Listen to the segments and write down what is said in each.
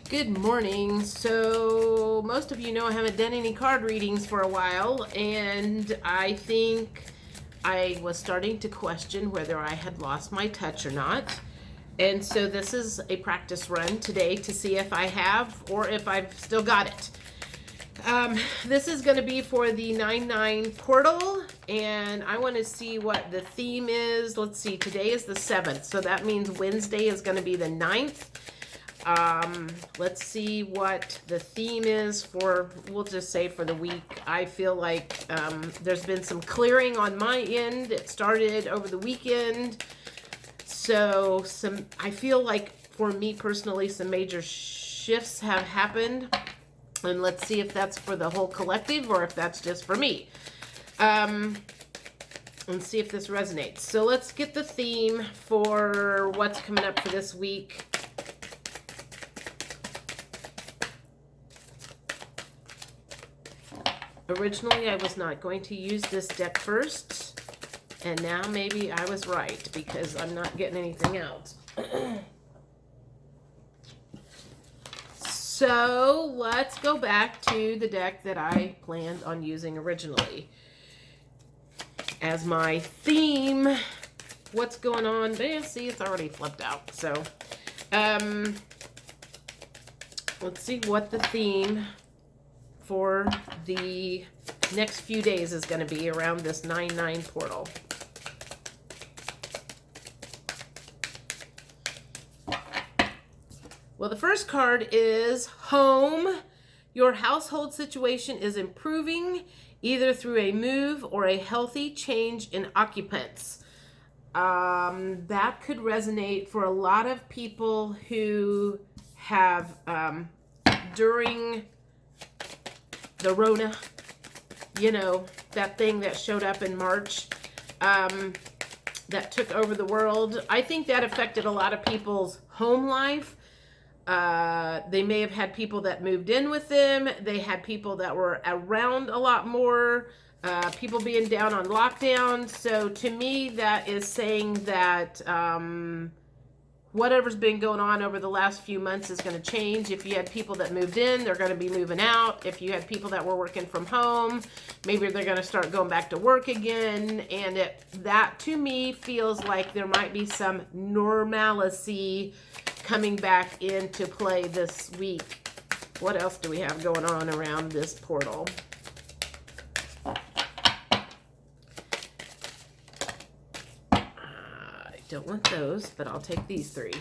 Good morning. So most of you know I haven't done any card readings for a while, and I think I was starting to question whether I had lost my touch or not. And so this is a practice run today to see if I have or if I've still got it. This is going to be for the 9/9 portal, and I want to see what the theme is. Let's see, today is the 7th, so that means Wednesday is going to be the 9th. Let's see what the theme is for, we'll just say for the week. I feel like there's been some clearing on my end. It started over the weekend. So I feel like for me personally, some major shifts have happened. And let's see if that's for the whole collective or if that's just for me. And see if this resonates. So let's get the theme for what's coming up for this week. Originally, I was not going to use this deck first, and now maybe I was right because I'm not getting anything else. So let's go back to the deck that I planned on using originally. As my theme, what's going on? Yeah, see, it's already flipped out. So let's see what the theme for the next few days is going to be around this 9/9 portal. Well, the first card is home. Your household situation is improving either through a move or a healthy change in occupants. That could resonate for a lot of people who have, during the Rona, you know, that thing that showed up in March, that took over the world. I think that affected a lot of people's home life. They may have had people that moved in with them. They had people that were around a lot more, people being down on lockdown. So to me, that is saying that whatever's been going on over the last few months is going to change. If you had people that moved in, they're going to be moving out. If you had people that were working from home, maybe they're going to start going back to work again. And that to me feels like there might be some normalcy coming back into play this week. What else do we have going on around this portal? Don't want those, but I'll take these three.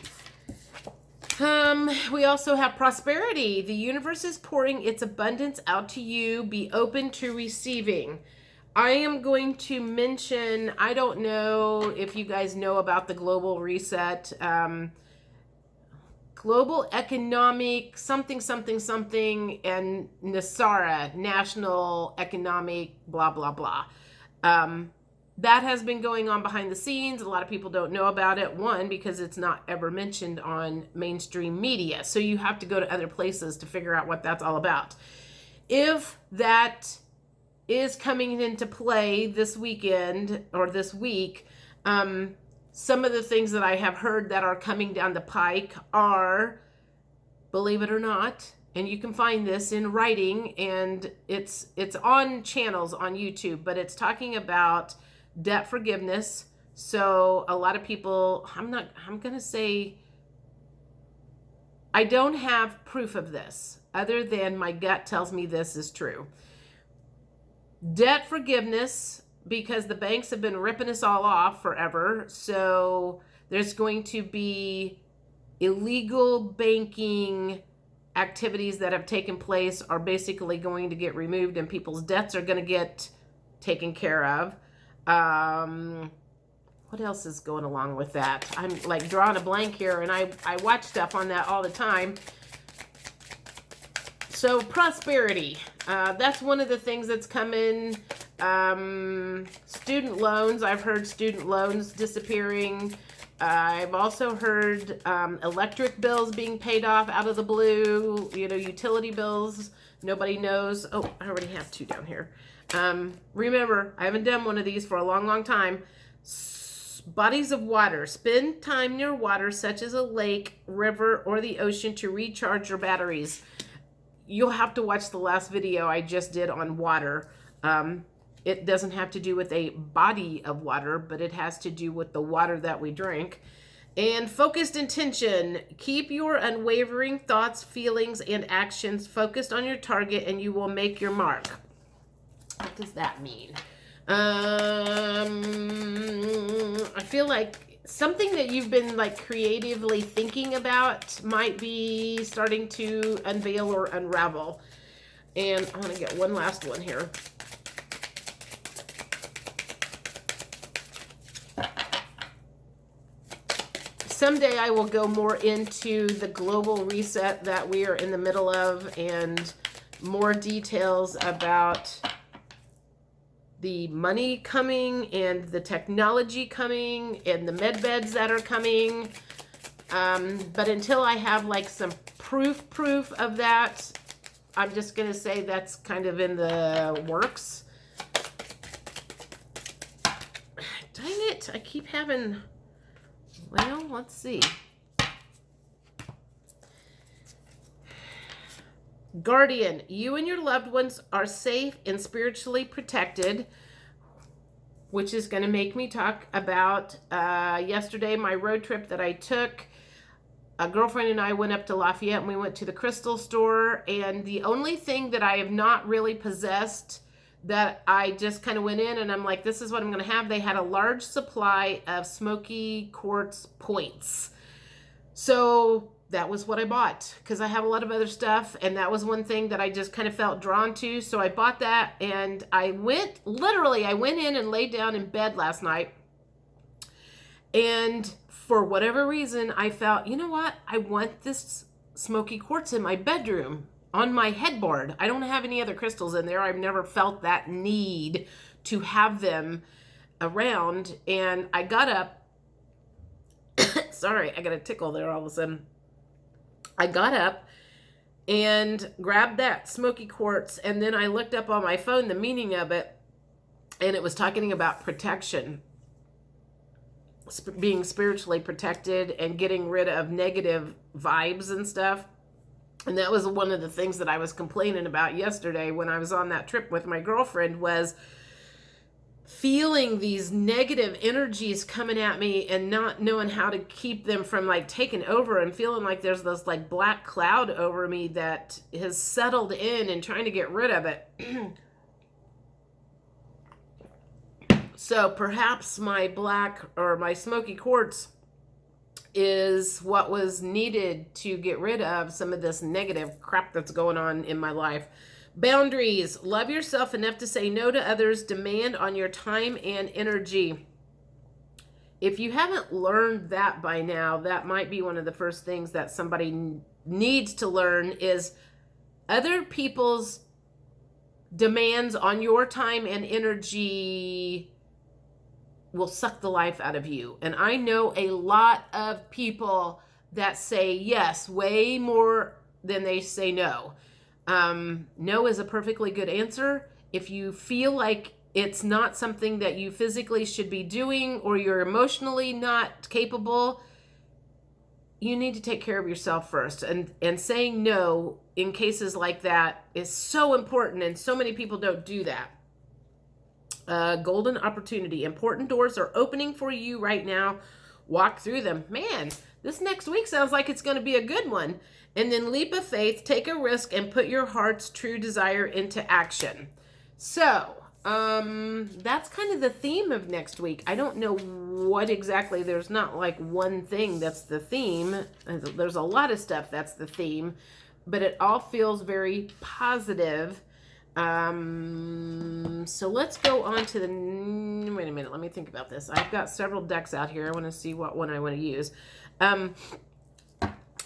We also have prosperity. The universe is pouring its abundance out to you. Be open to receiving. I am going to mention, I don't know if you guys know about the global reset, global economic something, and NASARA, national economic blah, blah, blah. That has been going on behind the scenes. A lot of people don't know about it. One, because it's not ever mentioned on mainstream media. So you have to go to other places to figure out what that's all about. If that is coming into play this weekend or this week, some of the things that I have heard that are coming down the pike are, believe it or not, and you can find this in writing, and it's on channels on YouTube, but it's talking about debt forgiveness. So a lot of people, I'm going to say, I don't have proof of this other than my gut tells me this is true. Debt forgiveness, because the banks have been ripping us all off forever. So there's going to be illegal banking activities that have taken place are basically going to get removed, and people's debts are going to get taken care of. What else is going along with that? I'm like drawing a blank here, and I watch stuff on that all the time. So prosperity, that's one of the things that's coming. Student loans, I've heard student loans disappearing. I've also heard electric bills being paid off out of the blue, you know, utility bills. Nobody knows. Oh, I already have two down here. Remember, I haven't done one of these for a long, long time. Bodies of water. Spend time near water, such as a lake, river, or the ocean to recharge your batteries. You'll have to watch the last video I just did on water. It doesn't have to do with a body of water, but it has to do with the water that we drink. And focused intention. Keep your unwavering thoughts, feelings, and actions focused on your target, and you will make your mark. What does that mean? I feel like something that you've been like creatively thinking about might be starting to unveil or unravel. And I want to get one last one here. Someday I will go more into the global reset that we are in the middle of and more details about the money coming and the technology coming and the med beds that are coming. But until I have like some proof of that, I'm just going to say that's kind of in the works. Dang it. I keep having, well, let's see. Guardian, you and your loved ones are safe and spiritually protected, which is going to make me talk about yesterday, my road trip that I took. A girlfriend and I went up to Lafayette and we went to the crystal store, and the only thing that I have not really possessed that I just kind of went in and I'm like, this is what I'm going to have. They had a large supply of smoky quartz points. So that was what I bought because I have a lot of other stuff, and that was one thing that I just kind of felt drawn to. So I bought that, and I went in and laid down in bed last night, and for whatever reason I felt, you know what, I want this smoky quartz in my bedroom on my headboard. I don't have any other crystals in there. I've never felt that need to have them around, and I got up. Sorry, I got a tickle there all of a sudden. I got up and grabbed that smoky quartz, and then I looked up on my phone the meaning of it, and it was talking about protection, being spiritually protected and getting rid of negative vibes and stuff. And that was one of the things that I was complaining about yesterday when I was on that trip with my girlfriend, was feeling these negative energies coming at me and not knowing how to keep them from like taking over, and feeling like there's this like black cloud over me that has settled in, and trying to get rid of it. So perhaps my black or my smoky quartz is what was needed to get rid of some of this negative crap that's going on in my life. Boundaries. Love yourself enough to say no to others. Demand on your time and energy. If you haven't learned that by now, that might be one of the first things that somebody needs to learn, is other people's demands on your time and energy will suck the life out of you. And I know a lot of people that say yes way more than they say no. No is a perfectly good answer. If you feel like it's not something that you physically should be doing, or you're emotionally not capable, you need to take care of yourself first. And saying no in cases like that is so important, and so many people don't do that. Golden opportunity. Important doors are opening for you right now. Walk through them. Man, this next week sounds like it's going to be a good one. And then leap of faith, take a risk, and put your heart's true desire into action. So, that's kind of the theme of next week. I don't know what exactly, there's not like one thing that's the theme. There's a lot of stuff that's the theme, but it all feels very positive. So let's go on to the, wait a minute, let me think about this. I've got several decks out here. I want to see what one I want to use.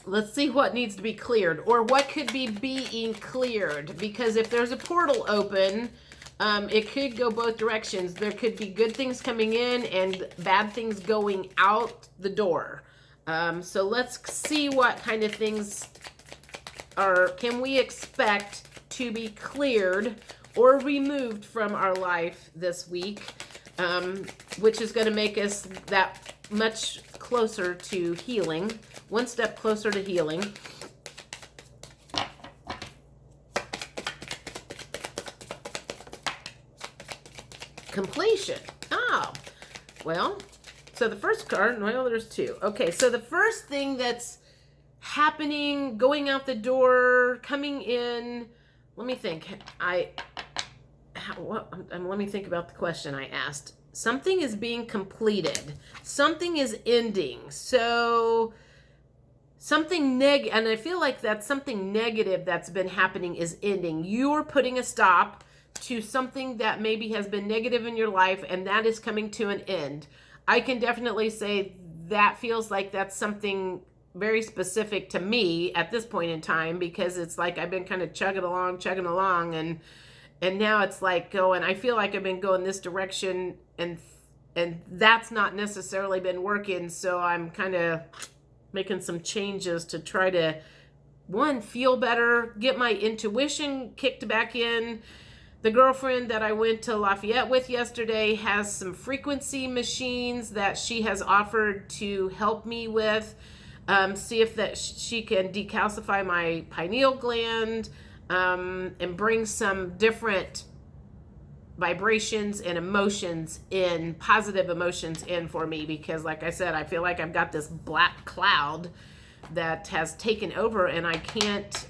Let's see what needs to be cleared, or what could be being cleared, because if there's a portal open, it could go both directions. There could be good things coming in and bad things going out the door. So let's see what kind of things can we expect to be cleared or removed from our life this week. which is going to make us that much closer to healing, one step closer to healing. Completion. Oh, well, so the first card, well, there's two. Okay, so the first thing that's happening, going out the door, coming in, let me think. Let me think about the question I asked. Something is being completed. Something is ending. So something and I feel like that something negative that's been happening is ending. You're putting a stop to something that maybe has been negative in your life, and that is coming to an end. I can definitely say that feels like that's something very specific to me at this point in time, because it's like I've been kind of chugging along, and now it's like I feel like I've been going this direction, and that's not necessarily been working. So I'm kind of making some changes to try to, one, feel better, get my intuition kicked back in. The girlfriend that I went to Lafayette with yesterday has some frequency machines that she has offered to help me with, see if that she can decalcify my pineal gland, and bring some different vibrations and emotions in, positive emotions in for me, because like I said, I feel like I've got this black cloud that has taken over, and I can't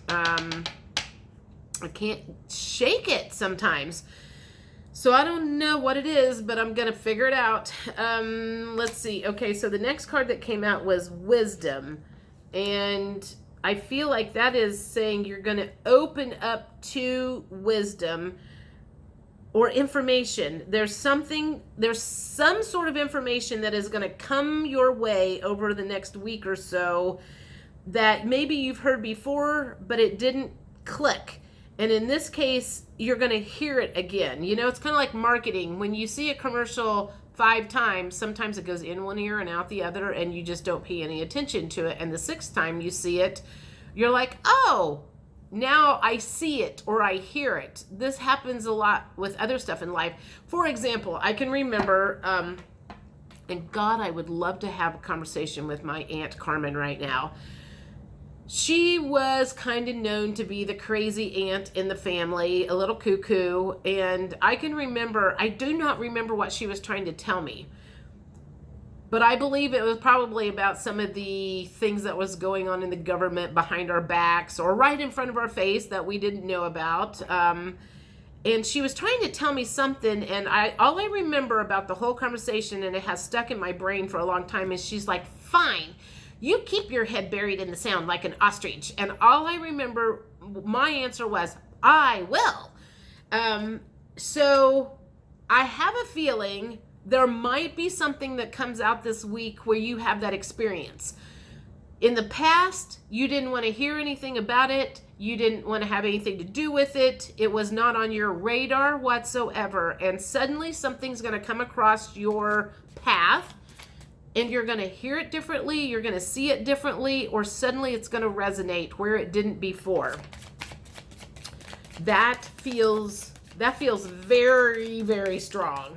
shake it sometimes. So I don't know what it is, but I'm going to figure it out. Let's see. Okay, so the next card that came out was Wisdom. And I feel like that is saying you're going to open up to wisdom or information. There's some sort of information that is going to come your way over the next week or so that maybe you've heard before, but it didn't click. And in this case, you're going to hear it again. You know, it's kind of like marketing. When you see a commercial 5 times, sometimes it goes in one ear and out the other, and you just don't pay any attention to it. And the 6th time you see it, you're like, oh, now I see it or I hear it. This happens a lot with other stuff in life. For example, I can remember, and God, I would love to have a conversation with my Aunt Carmen right now. She was kind of known to be the crazy aunt in the family, a little cuckoo. And I do not remember what she was trying to tell me. But I believe it was probably about some of the things that was going on in the government behind our backs or right in front of our face that we didn't know about. And she was trying to tell me something. And all I remember about the whole conversation, and it has stuck in my brain for a long time, is she's like, fine. You keep your head buried in the sand like an ostrich. And all I remember, my answer was, I will. So I have a feeling there might be something that comes out this week where you have that experience. In the past, you didn't want to hear anything about it. You didn't want to have anything to do with it. It was not on your radar whatsoever. And suddenly something's going to come across your path, and you're going to hear it differently, you're going to see it differently, or suddenly it's going to resonate where it didn't before. That feels very, very strong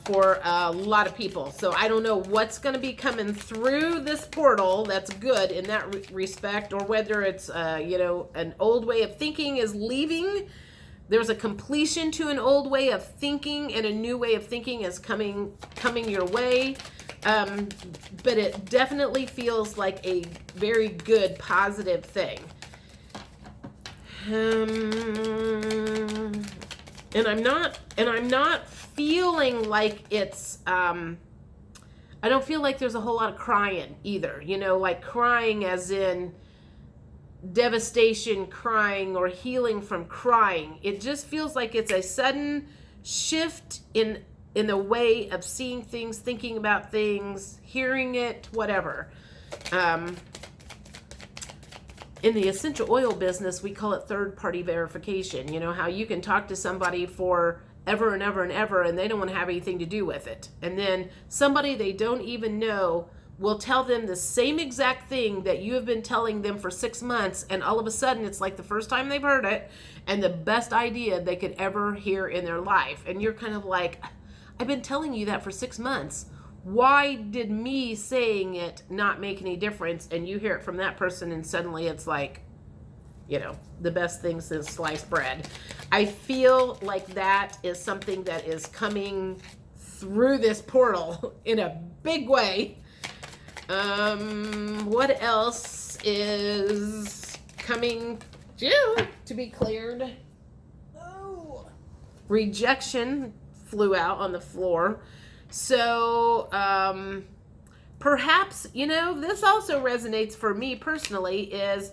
for a lot of people. So I don't know what's going to be coming through this portal that's good in that respect, or whether it's an old way of thinking is leaving. There's a completion to an old way of thinking, and a new way of thinking is coming your way. But it definitely feels like a very good, positive thing. And I'm not feeling like it's, I don't feel like there's a whole lot of crying either, like crying as in devastation crying or healing from crying. It just feels like it's a sudden shift in the way of seeing things, thinking about things, hearing it, whatever. In the essential oil business, we call it third-party verification. You know how you can talk to somebody for ever and ever and ever, and they don't want to have anything to do with it. And then somebody they don't even know will tell them the same exact thing that you have been telling them for 6 months, and all of a sudden it's like the first time they've heard it and the best idea they could ever hear in their life. And you're kind of like, I've been telling you that for 6 months. Why did me saying it not make any difference? And you hear it from that person and suddenly it's like, the best thing since sliced bread. I feel like that is something that is coming through this portal in a big way. What else is coming to be cleared? Oh, rejection flew out on the floor. So, perhaps, this also resonates for me personally, is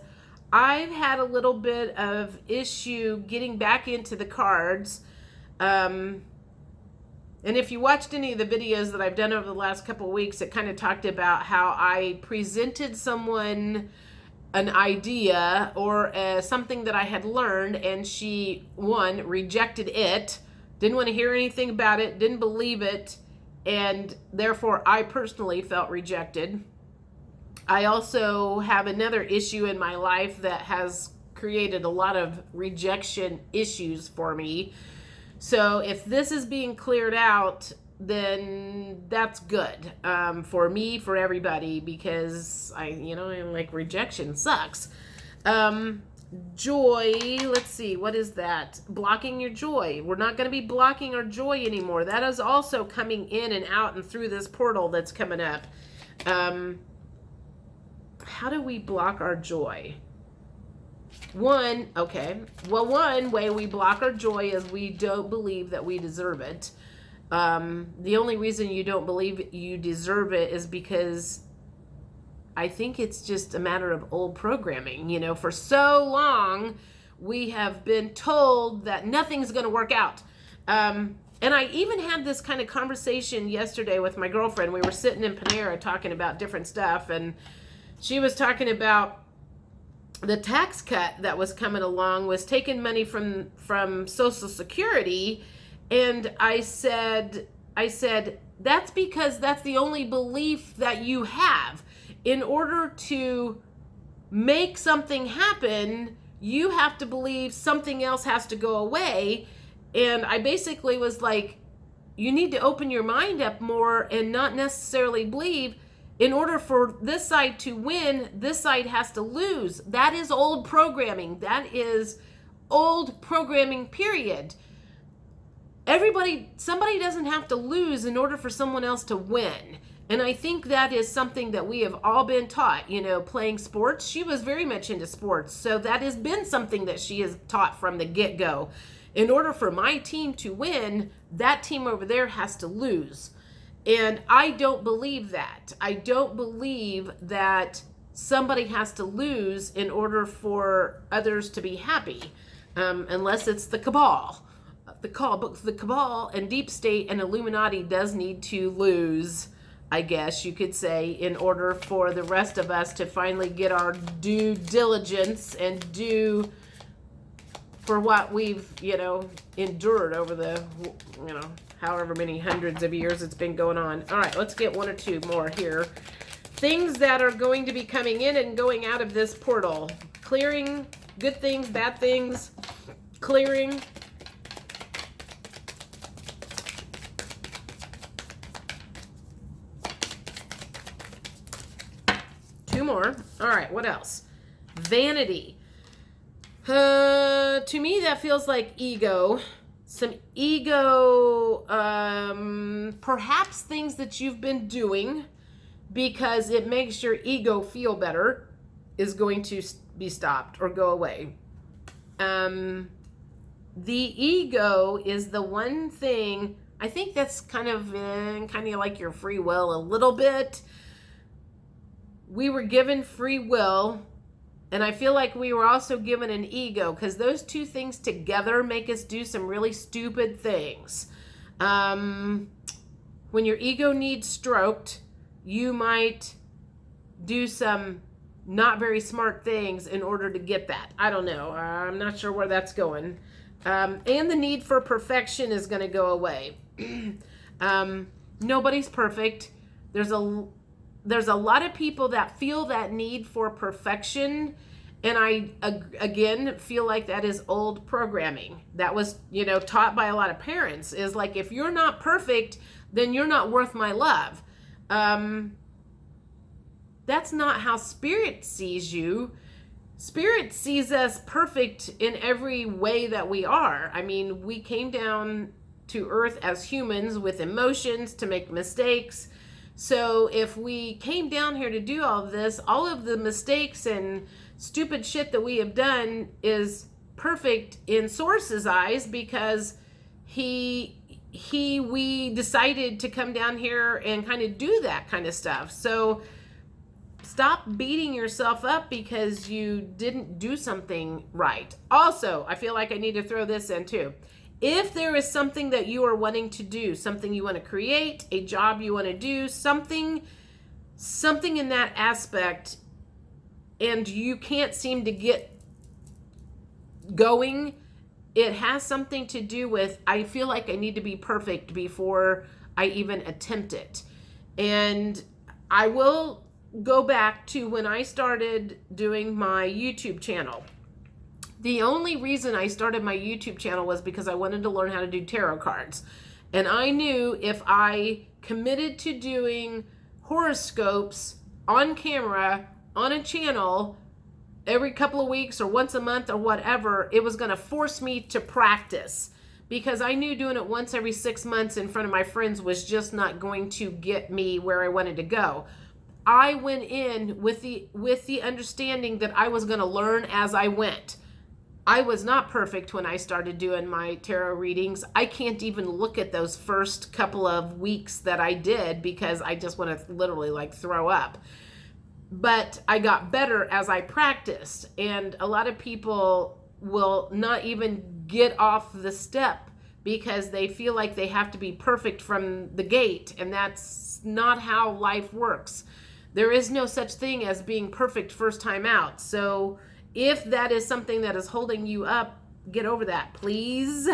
I've had a little bit of issue getting back into the cards. And if you watched any of the videos that I've done over the last couple of weeks, it kind of talked about how I presented someone an idea or something that I had learned, and she, one, rejected it, didn't want to hear anything about it, didn't believe it, and therefore I personally felt rejected. I also have another issue in my life that has created a lot of rejection issues for me. So if this is being cleared out, then that's good for me, for everybody, because I'm like, rejection sucks. Joy, let's see, what is that? Blocking your joy. We're not going to be blocking our joy anymore. That is also coming in and out and through this portal that's coming up. How do we block our joy? One way we block our joy is we don't believe that we deserve it. The only reason you don't believe you deserve it is because I think it's just a matter of old programming. For so long, we have been told that nothing's going to work out. And I even had this kind of conversation yesterday with my girlfriend. We were sitting in Panera talking about different stuff, and she was talking about the tax cut that was coming along, was taking money from Social Security. And I said, that's because that's the only belief that you have. In order to make something happen, you have to believe something else has to go away. And I basically was like, you need to open your mind up more and not necessarily believe, in order for this side to win, this side has to lose. That is old programming. That is old programming, period. Somebody doesn't have to lose in order for someone else to win. And I think that is something that we have all been taught, playing sports. She was very much into sports. So that has been something that she has taught from the get-go. In order for my team to win, that team over there has to lose. And I don't believe that. I don't believe that somebody has to lose in order for others to be happy, unless it's the cabal. The cabal and deep state and Illuminati does need to lose, I guess you could say, in order for the rest of us to finally get our due diligence and do for what we've, endured over the, however many hundreds of years it's been going on. All right, let's get one or two more here. Things that are going to be coming in and going out of this portal. Clearing, good things, bad things, clearing. Two more. All right, what else? Vanity. To me, that feels like ego. Some ego, perhaps things that you've been doing because it makes your ego feel better is going to be stopped or go away. The ego is the one thing, I think that's kind of like your free will a little bit. We were given free will. And I feel like we were also given an ego, because those two things together make us do some really stupid things. When your ego needs stroked, you might do some not very smart things in order to get that. I don't know. I'm not sure where that's going. And the need for perfection is going to go away. Nobody's perfect. There's a lot of people that feel that need for perfection, And I, again, feel like that is old programming. That was, taught by a lot of parents, is like, if you're not perfect, then you're not worth my love. That's not how Spirit sees you. Spirit sees us perfect in every way that we are. I mean, we came down to earth as humans with emotions, to make mistakes. So if we came down here to do all of this, all of the mistakes and stupid shit that we have done is perfect in Source's eyes, because we decided to come down here and kind of do that kind of stuff. So stop beating yourself up because you didn't do something right. Also, I feel like I need to throw this in too. If there is something that you are wanting to do, something you want to create, a job you want to do, something in that aspect, and you can't seem to get going, it has something to do with, I feel like I need to be perfect before I even attempt it. And I will go back to when I started doing my YouTube channel. The only reason I started my YouTube channel was because I wanted to learn how to do tarot cards. And I knew if I committed to doing horoscopes on camera, on a channel, every couple of weeks or once a month or whatever, it was going to force me to practice. Because I knew doing it once every 6 months in front of my friends was just not going to get me where I wanted to go. I went in with the understanding that I was going to learn as I went. I was not perfect when I started doing my tarot readings. I can't even look at those first couple of weeks that I did because I just want to literally like throw up. But I got better as I practiced. And a lot of people will not even get off the step because they feel like they have to be perfect from the gate. And that's not how life works. There is no such thing as being perfect first time out. So if that is something that is holding you up, get over that, please.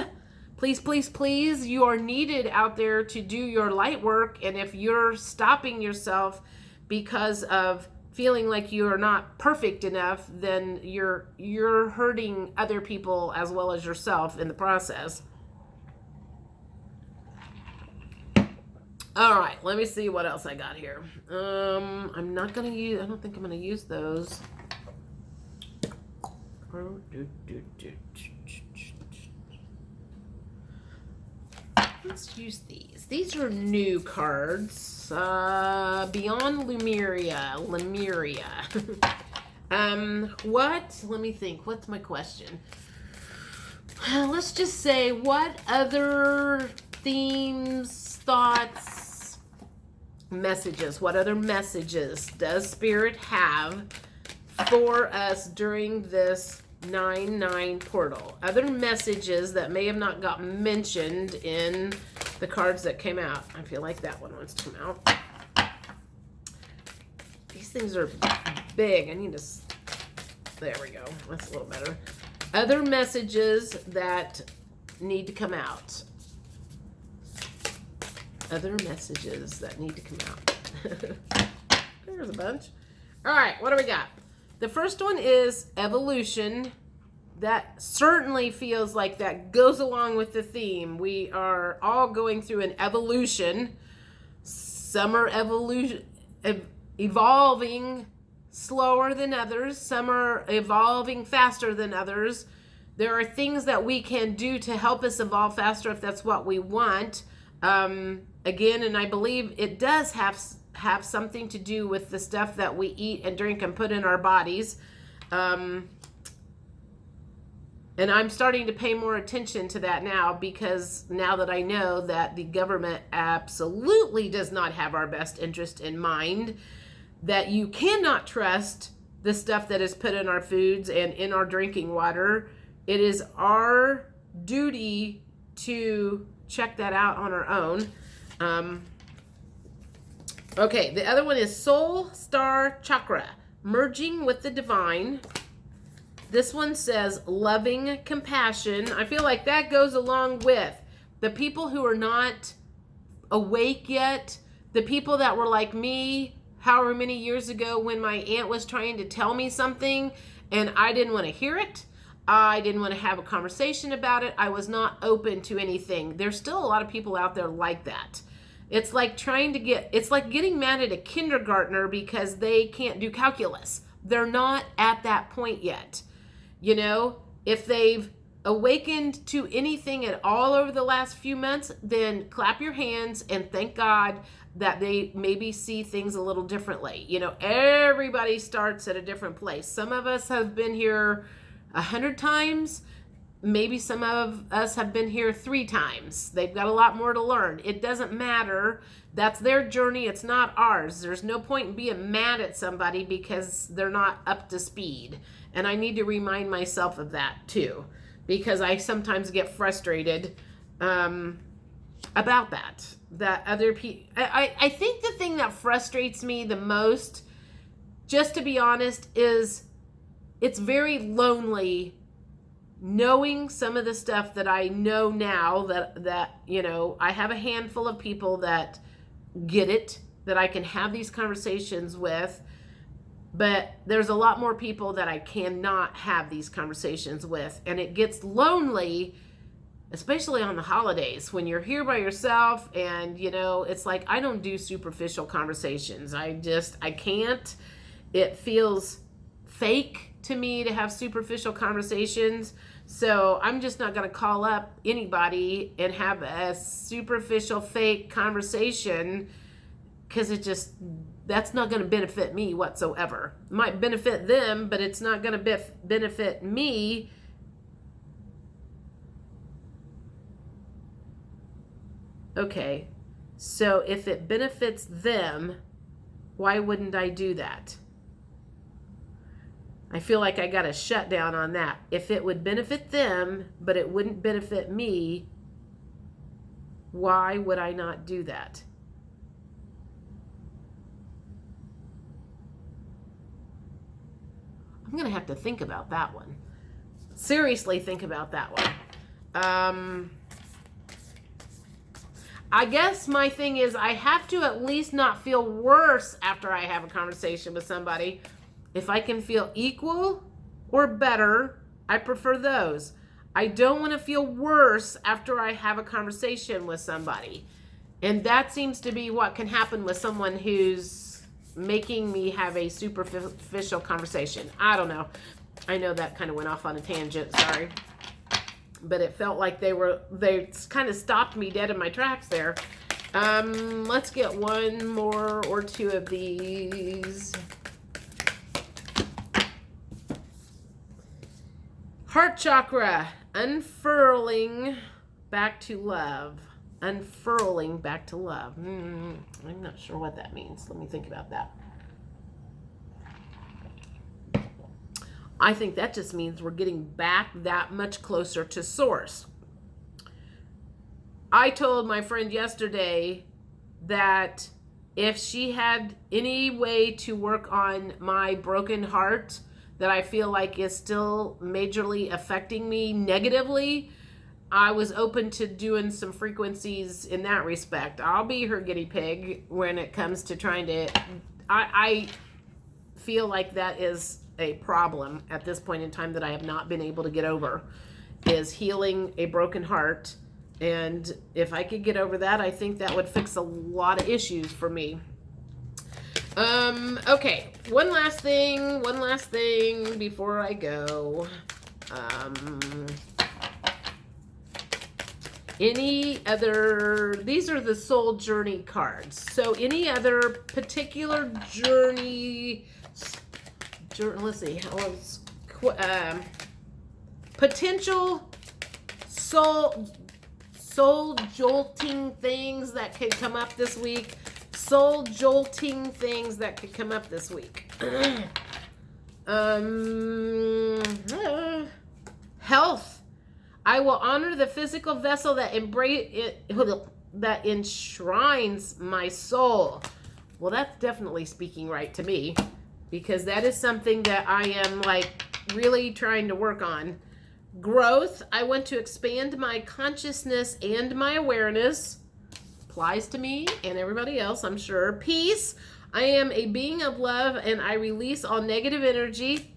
Please, please, please. You are needed out there to do your light work. And if you're stopping yourself because of feeling like you're not perfect enough, then you're hurting other people as well as yourself in the process. All right, let me see what else I got here. I don't think I'm gonna use those. Let's use these. These are new cards. Beyond Lemuria. Let me think. What's my question? Let's just say, what other themes, thoughts, messages, what other messages does Spirit have for us during this 9/9 portal? Other messages that may have not got mentioned in the cards that came out. I feel like that one wants to come out. These things are big. I need to... There we go. That's a little better. Other messages that need to come out. Other messages that need to come out. There's a bunch. All right, what do we got? The first one is evolution. That certainly feels like that goes along with the theme. We are all going through an evolution. Some are evolving slower than others. Some are evolving faster than others. There are things that we can do to help us evolve faster if that's what we want. Again, and I believe it does have something to do with the stuff that we eat and drink and put in our bodies. And I'm starting to pay more attention to that now, because now that I know that the government absolutely does not have our best interest in mind, that you cannot trust the stuff that is put in our foods and in our drinking water. It is our duty to check that out on our own. Okay, the other one is Soul Star Chakra, merging with the divine. This one says loving compassion. I feel like that goes along with the people who are not awake yet, the people that were like me however many years ago when my aunt was trying to tell me something And I didn't want to hear it. I didn't want to have a conversation about it. I was not open to anything. There's still a lot of people out there like that. It's like it's like getting mad at a kindergartner because they can't do calculus. They're not at that point yet. You know, if they've awakened to anything at all over the last few months, then clap your hands and thank God that they maybe see things a little differently. You know, everybody starts at a different place. Some of us have been here 100 times. Maybe some of us have been here 3 times. They've got a lot more to learn. It doesn't matter. That's their journey. It's not ours. There's no point in being mad at somebody because they're not up to speed. And I need to remind myself of that too, because I sometimes get frustrated about that other people. I think the thing that frustrates me the most, just to be honest, is it's very lonely knowing some of the stuff that I know now that you know, I have a handful of people that get it, that I can have these conversations with, but there's a lot more people that I cannot have these conversations with. And it gets lonely, especially on the holidays when you're here by yourself. And, you know, it's like, I don't do superficial conversations. I can't. It feels fake to me to have superficial conversations. So I'm just not going to call up anybody and have a superficial fake conversation, because that's not going to benefit me whatsoever. It might benefit them, but it's not going to benefit me. Okay, so if it benefits them, why wouldn't I do that? I feel like I got a shutdown on that. If it would benefit them, but it wouldn't benefit me, why would I not do that? I'm going to have to think about that one. Seriously think about that one. I guess my thing is I have to at least not feel worse after I have a conversation with somebody. If I can feel equal or better, I prefer those. I don't want to feel worse after I have a conversation with somebody. And that seems to be what can happen with someone who's making me have a superficial conversation. I don't know. I know that kind of went off on a tangent, sorry. But it felt like they kind of stopped me dead in my tracks there. Let's get one more or two of these. Heart chakra, unfurling back to love. Unfurling back to love. I'm not sure what that means. Let me think about that. I think that just means we're getting back that much closer to source. I told my friend yesterday that if she had any way to work on my broken heart that I feel like is still majorly affecting me negatively, I was open to doing some frequencies in that respect. I'll be her guinea pig when it comes to trying to... I feel like that is a problem at this point in time that I have not been able to get over, is healing a broken heart. And if I could get over that, I think that would fix a lot of issues for me. Okay, one last thing before I go. These are the soul journey cards. So any other particular journey, let's see, potential soul jolting things that could come up this week. Soul jolting things that could come up this week. Health. I will honor the physical vessel that enshrines my soul. Well, that's definitely speaking right to me, because that is something that I am like really trying to work on. Growth. I want to expand my consciousness and my awareness. Applies to me and everybody else, I'm sure. Peace. I am a being of love and I release all negative energy.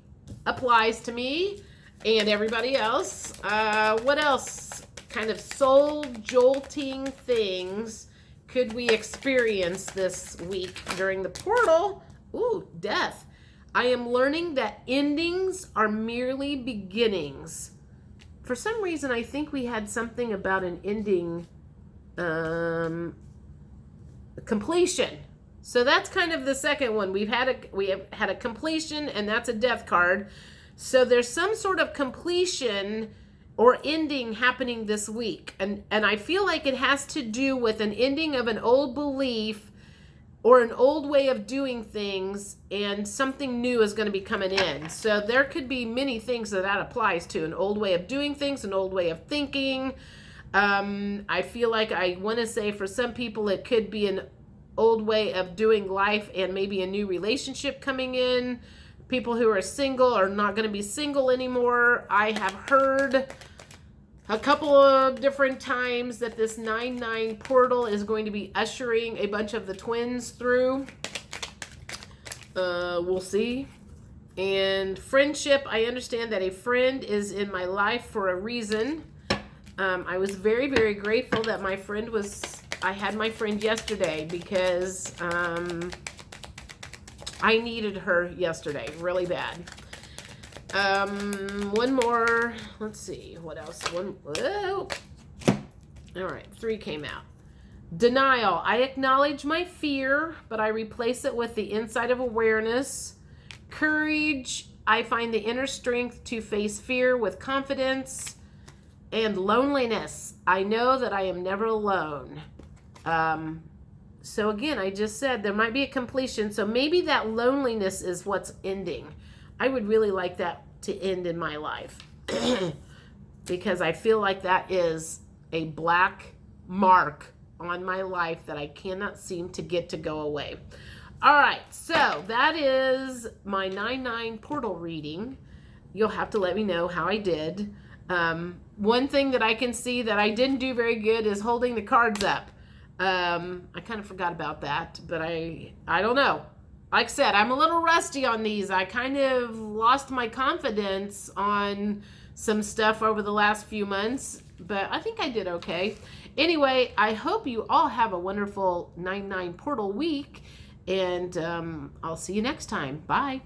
applies to me and everybody else. What else kind of soul jolting things could we experience this week during the portal? Ooh, death. I am learning that endings are merely beginnings. For some reason, I think we had something about an ending completion. So that's kind of the second one. We have had a completion, and that's a death card. So there's some sort of completion or ending happening this week. And I feel like it has to do with an ending of an old belief or an old way of doing things, and something new is going to be coming in. So there could be many things that applies to. An old way of doing things, an old way of thinking. I feel like I want to say for some people it could be an old way of doing life and maybe a new relationship coming in. People who are single are not going to be single anymore. I have heard a couple of different times that this 9/9 portal is going to be ushering a bunch of the twins through. We'll see. And friendship, I understand that a friend is in my life for a reason. I was very, very grateful that I had my friend yesterday because I needed her yesterday really bad. One more. Let's see. What else? All right. 3 came out. Denial. I acknowledge my fear, but I replace it with the insight of awareness. Courage. I find the inner strength to face fear with confidence. And loneliness. I know that I am never alone. So again, I just said there might be a completion. So maybe that loneliness is what's ending. I would really like that to end in my life because I feel like that is a black mark on my life that I cannot seem to get to go away. All right, so that is my 9/9 portal reading. You'll have to let me know how I did. One thing that I can see that I didn't do very good is holding the cards up. I kind of forgot about that, but I don't know. Like I said, I'm a little rusty on these. I kind of lost my confidence on some stuff over the last few months, but I think I did okay. Anyway, I hope you all have a wonderful 9/9 portal week, and I'll see you next time. Bye.